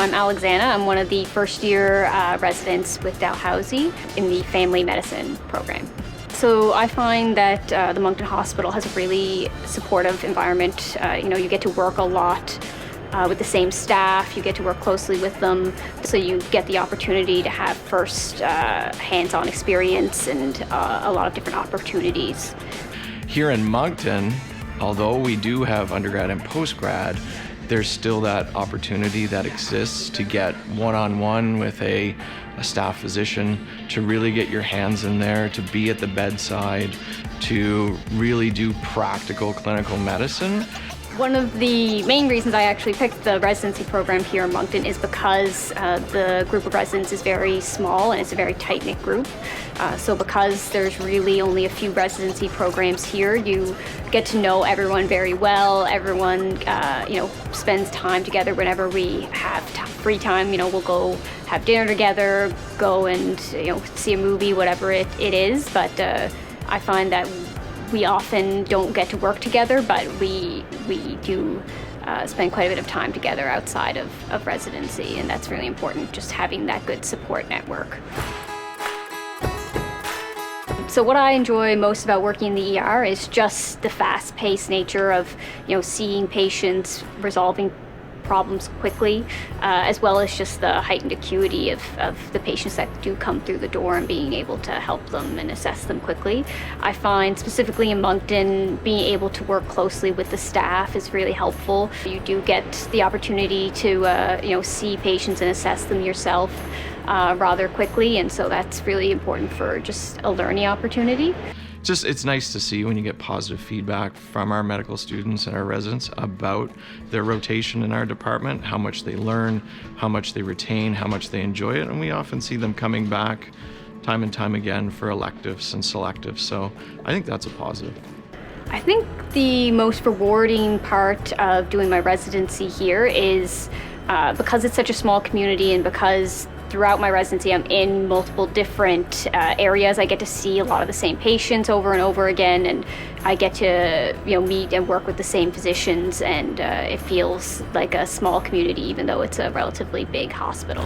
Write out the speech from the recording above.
I'm Alixanna. I'm one of the first-year residents with Dalhousie in the family medicine program. So I find that the Moncton Hospital has a really supportive environment. You get to work a lot with the same staff, you get to work closely with them, so you get the opportunity to have first hands-on experience and a lot of different opportunities. Here in Moncton, although we do have undergrad and postgrad, there's still that opportunity that exists to get one-on-one with a staff physician, to really get your hands in there, to be at the bedside, to really do practical clinical medicine. One of the main reasons I actually picked the residency program here in Moncton is because the group of residents is very small and it's a very tight-knit group. So because there's really only a few residency programs here, you get to know everyone very well. Everyone, spends time together whenever we have free time. We'll go have dinner together, go and see a movie, whatever it is. But I find that we often don't get to work together, but we do spend quite a bit of time together outside of residency, and that's really important, just having that good support network. So what I enjoy most about working in the ER is just the fast-paced nature of seeing patients, resolving problems quickly, as well as just the heightened acuity of the patients that do come through the door and being able to help them and assess them quickly. I find specifically in Moncton, being able to work closely with the staff is really helpful. You do get the opportunity to see patients and assess them yourself rather quickly, and so that's really important for just a learning opportunity. It's nice to see when you get positive feedback from our medical students and our residents about their rotation in our department, how much they learn, how much they retain, how much they enjoy it, and we often see them coming back time and time again for electives and selectives, so I think that's a positive. I think the most rewarding part of doing my residency here is because it's such a small community and because throughout my residency, I'm in multiple different areas. I get to see a lot of the same patients over and over again, and I get to meet and work with the same physicians, and it feels like a small community, even though it's a relatively big hospital.